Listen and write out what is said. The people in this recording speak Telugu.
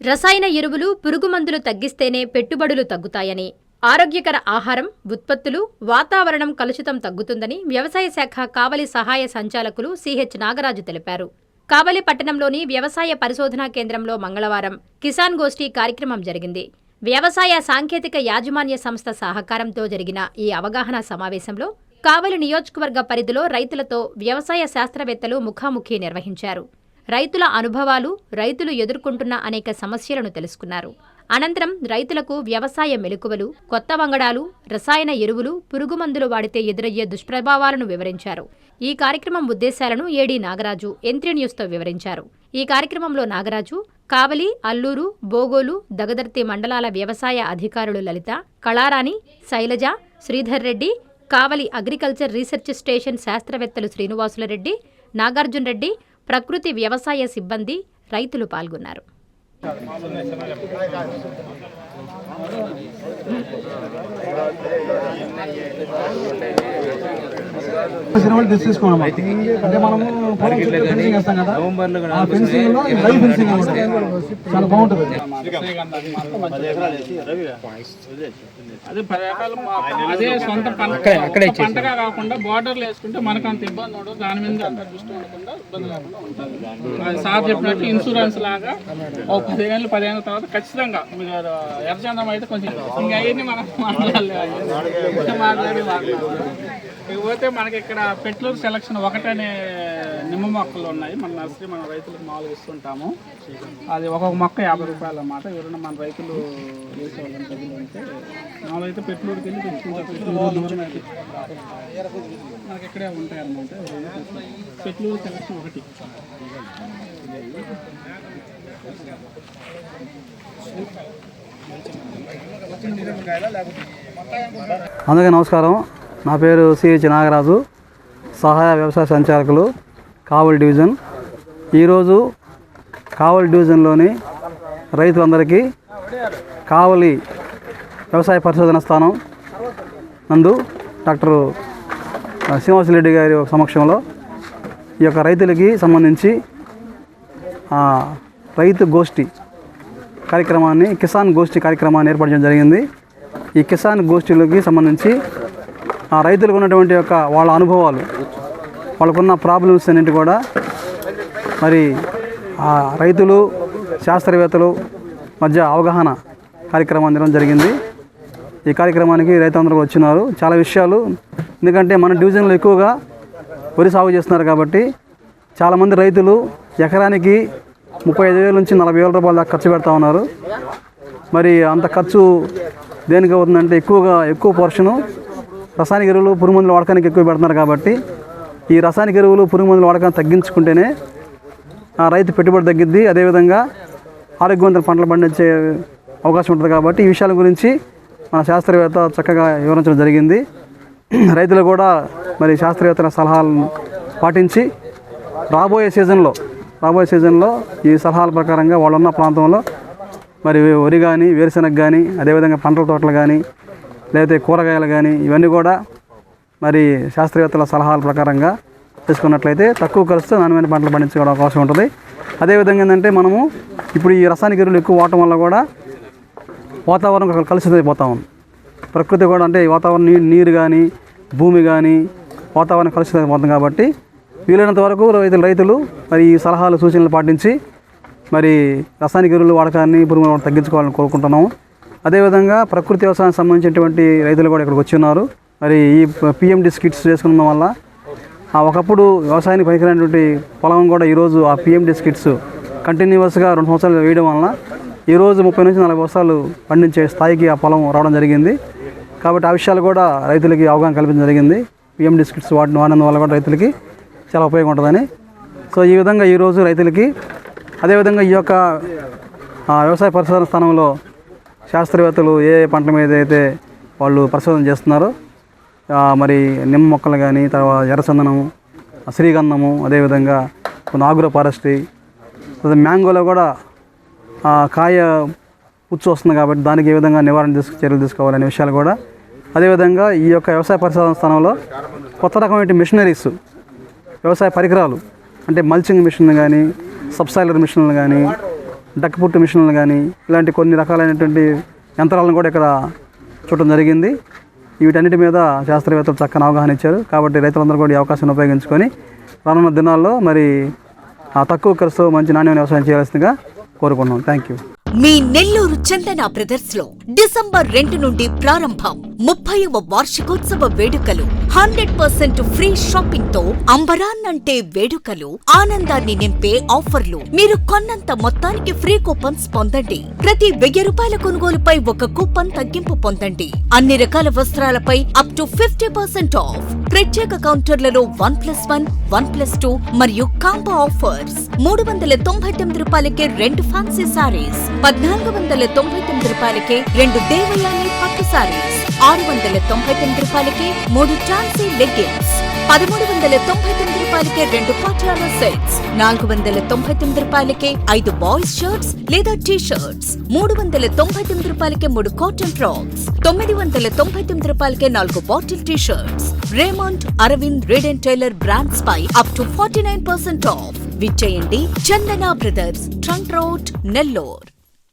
రసాయన ఎరువులు, పురుగుమందులు తగ్గిస్తేనే పెట్టుబడులు తగ్గుతాయని, ఆరోగ్యకర ఆహారం, ఉత్పత్తులు, వాతావరణం కలుషితం తగ్గుతుందని వ్యవసాయ శాఖ కావలి సహాయ సంచాలకులు సిహెచ్ నాగరాజు తెలిపారు. కావలి పట్టణంలోని వ్యవసాయ పరిశోధనా కేంద్రంలో మంగళవారం కిసాన్ గోష్ఠి కార్యక్రమం జరిగింది. వ్యవసాయ సాంకేతిక యాజమాన్య సంస్థ సహకారంతో జరిగిన ఈ అవగాహన సమావేశంలో కావలి నియోజకవర్గ పరిధిలో రైతులతో వ్యవసాయ శాస్త్రవేత్తలు ముఖాముఖి నిర్వహించారు. రైతుల అనుభవాలు, రైతులు ఎదుర్కొంటున్న అనేక సమస్యలను తెలుసుకున్నారు. అనంతరం రైతులకు వ్యవసాయ మెలకువలు, కొత్త వంగడాలు, రసాయన ఎరువులు, పురుగుమందులు వాడితే ఎదురయ్యే దుష్ప్రభావాలను వివరించారు. ఈ కార్యక్రమం ఉద్దేశాలను ఏడీ నాగరాజు ఎంత్రీ న్యూస్తో వివరించారు. ఈ కార్యక్రమంలో నాగరాజు, కావలి, అల్లూరు, బోగోలు, దగదర్తి మండలాల వ్యవసాయ అధికారులు లలిత, కళారాణి, శైలజ, శ్రీధర్ రెడ్డి, కావలి అగ్రికల్చర్ రీసెర్చ్ స్టేషన్ శాస్త్రవేత్తలు శ్రీనివాసుల రెడ్డి, నాగార్జున రెడ్డి, ప్రకృతి వ్యవసాయ సిబ్బంది, రైతులు పాల్గొన్నారు. అంటే మనము ఫెన్సింగ్ వేస్తాం కదా, ఆ ఫెన్సింగ్ లో లైవ్ ఫెన్సింగ్ చాలా బాగుంటుంది. అదే 10 ఎకరాలు అదే సొంత పంటగా కాకుండా బోర్డర్లు వేసుకుంటే మనకు అంత ఇబ్బంది ఉండదు. దాని మీద అంత దృష్టి ఉండకుండా ఇబ్బంది లేకుండా ఉంటుంది. సార్ చెప్పినట్టు ఇన్సూరెన్స్ లాగా ఒక 10 ఏళ్ళు 10 ఏళ్ళ తర్వాత ఖచ్చితంగా మీరు ఎర్రచందం అయితే కొంచెం ఇంకా అవన్నీ మనం మాట్లాడి ఇకపోతే మనకి ఇక్కడ పెట్లూరు సెలక్షన్ ఒకటనే నిమ్మ మొక్కలు ఉన్నాయి. మన నర్సరీ మన రైతులకు మామూలుగా ఇస్తుంటాము. అది ఒక్కొక్క మొక్క 50 రూపాయలు అన్నమాట. ఎవరైనా మన రైతులు వేసేవాళ్ళని తగ్గులు ఉంటే మామూలుగా అయితే పెట్లూరుకి వెళ్ళి తెచ్చుకుంటారు. మనకి ఇక్కడే ఉంటాయి అన్నమాట. పెట్లూరు సెలక్షన్ ఒకటి. అందరికీ నమస్కారం. నా పేరు సిహెచ్ నాగరాజు, సహాయ వ్యవసాయ సంచాలకులు, కావలి డివిజన్. ఈరోజు కావలి డివిజన్లోని రైతులందరికీ కావలి వ్యవసాయ పరిశోధన స్థానం నందు డాక్టర్ శ్రీనివాసులరెడ్డి గారి సమక్షంలో ఈ యొక్క రైతులకి సంబంధించి రైతు గోష్ఠి కార్యక్రమాన్ని, కిసాన్ గోష్ఠి కార్యక్రమాన్ని ఏర్పాటు చేయడం జరిగింది. ఈ కిసాన్ గోష్ఠిలోకి సంబంధించి ఆ రైతులకు ఉన్నటువంటి యొక్క వాళ్ళ అనుభవాలు, వాళ్ళకున్న ప్రాబ్లమ్స్ అన్నింటి కూడా మరి ఆ రైతులు, శాస్త్రవేత్తలు మధ్య అవగాహన కార్యక్రమం నిర్వహించడం జరిగింది. ఈ కార్యక్రమానికి రైతులందరూ వచ్చినారు. చాలా విషయాలు, ఎందుకంటే మన డివిజన్లో ఎక్కువగా వరి సాగు చేస్తున్నారు కాబట్టి చాలామంది రైతులు ఎకరానికి 35,000 నుంచి 40,000 రూపాయల దాకా ఖర్చు పెడతా ఉన్నారు. మరి అంత ఖర్చు దేనికి అవుతుందంటే ఎక్కువ పోర్షను రసాయనిక ఎరువులు, పురుగుమందుల వాడకానికి ఎక్కువ పెడుతున్నారు. కాబట్టి ఈ రసాయనిక ఎరువులు, పురుగుమందుల వాడకాన్ని తగ్గించుకుంటేనే ఆ రైతు పెట్టుబడి తగ్గిద్ది, అదేవిధంగా ఆరోగ్యవంతమైన పంటలు పండించే అవకాశం ఉంటుంది. కాబట్టి ఈ విషయాల గురించి మన శాస్త్రవేత్త చక్కగా వివరించడం జరిగింది. రైతులు కూడా మరి శాస్త్రవేత్తల సలహాలను పాటించి రాబోయే సీజన్లో ఈ సలహాల ప్రకారంగా వాళ్ళున్న ప్రాంతంలో మరి వరి కానీ, వేరుశెనగ కానీ, అదేవిధంగా పంటల తోటలు కానీ, లేకపోతే కూరగాయలు కానీ, ఇవన్నీ కూడా మరి శాస్త్రవేత్తల సలహాల ప్రకారంగా చేసుకున్నట్లయితే తక్కువ ఖర్చుతో నాణ్యమైన పంటలు పండించుకోవడం అవకాశం ఉంటుంది. అదేవిధంగా ఏంటంటే మనము ఇప్పుడు ఈ రసాయనిక ఎరువులు ఎక్కువ వాడటం వల్ల కూడా వాతావరణం కలుషితమైపోతా ఉంది. ప్రకృతి కూడా, అంటే వాతావరణం, నీరు కానీ, భూమి కానీ, వాతావరణం కలుషితమైపోతుంది. కాబట్టి వీలైనంత వరకు రైతులు మరి ఈ సలహాలు, సూచనలు పాటించి మరి రసాయనిక ఎరువుల వాడకాన్ని, పురుగులను తగ్గించుకోవాలని కోరుకుంటున్నాము. అదేవిధంగా ప్రకృతి వ్యవసాయానికి సంబంధించినటువంటి రైతులు కూడా ఇక్కడికి వచ్చి ఉన్నారు. మరి ఈ PMD కిట్స్ చేసుకున్న వల్ల ఒకప్పుడు వ్యవసాయానికి పనికిరానటువంటి పొలం కూడా ఈరోజు ఆ PMD కిట్స్ కంటిన్యూస్గా 2 సంవత్సరాలు వేయడం వలన ఈరోజు 30 నుంచి 40 వర్షాలు పండించే స్థాయికి ఆ పొలం రావడం జరిగింది. కాబట్టి ఆ విషయాలు కూడా రైతులకి అవగాహన కల్పించడం జరిగింది. PMD కిట్స్ వాడినందువల్ల కూడా రైతులకి చాలా ఉపయోగం ఉంటుందని. సో ఈ విధంగా ఈరోజు రైతులకి, అదేవిధంగా ఈ యొక్క వ్యవసాయ పరిశోధన స్థానంలో శాస్త్రవేత్తలు ఏ పంటల మీద అయితే వాళ్ళు పరిశోధన చేస్తున్నారో మరి నిమ్మ మొక్కలు కానీ, తర్వాత ఎర్రచందనము, శ్రీగంధము, అదేవిధంగా కొన్ని ఆగ్రో ఫారెస్ట్రీ, మ్యాంగోలో కూడా కాయ పుచ్చు వస్తుంది కాబట్టి దానికి ఏ విధంగా చర్యలు తీసుకోవాలనే విషయాలు కూడా, అదేవిధంగా ఈ యొక్క వ్యవసాయ పరిశోధన స్థానంలో కొత్త రకమైన మిషనరీస్, వ్యవసాయ పరికరాలు, అంటే మల్చింగ్ మిషన్ కానీ, సబ్సాయిలర్ మిషన్లు కానీ, డక్ పుట్టు మిషన్లు కానీ ఇలాంటి కొన్ని రకాలైనటువంటి యంత్రాలను కూడా ఇక్కడ చూడటం జరిగింది. వీటన్నిటి మీద శాస్త్రవేత్తలు చక్కని అవగాహన ఇచ్చారు. కాబట్టి రైతులందరూ కూడా ఈ అవకాశాన్ని ఉపయోగించుకొని రానున్న దినాల్లో మరి తక్కువ ఖర్చుతో మంచి నాణ్యమైన వ్యవసాయం చేయాల్సిందిగా కోరుకుంటున్నాం. Thank you. Me Nellore Chandana brothers లో డిసెంబర్ 2 నుండి ప్రారంభం 30వ వార్షికోత్సవ వేడుకలు. 100% ఫ్రీ షాపింగ్ తో అంబరాన్నంటే వేడుకలు, ఆనందాన్ని నింపే ఆఫర్లు. మీరు కొన్నంత మొత్తానికి ఫ్రీ కూపన్స్ పొందండి. ప్రతి 1000 రూపాయల కొనుగోలుపై ఒక కూపన్ తగ్గింపు పొందండి. అన్ని రకాల వస్త్రాలపై అప్ టు 50% ఆఫ్. ప్రత్యేక కౌంటర్లలో 1+1, 1+2 మరియు కాంబో ఆఫర్స్. 399 రూపాయలకే 2 ఫ్యాన్సీ సారీస్, 1499 రూపాయలకే 2 దేవయాని పట్టు సారీస్, 699 రూపాయలకే 3 ట్రాన్సీ లెగ్గిన్స్, 1399 రూపాయలకే 2 పాటియాలా సెట్స్, 499 రూపాయలకే 5 బాయ్స్ షర్ట్స్ లేదా టీ షర్ట్స్, 399 రూపాయలకే 3 కాటన్ ఫ్రాక్స్, 999 రూపాయలకే 4 bottle T shirts. Raymond, Arvind, Reid and Taylor brands పై అప్ టు 49% ఆఫ్. విచ్చేయండి Chandana brothers, trunk road, Nellore.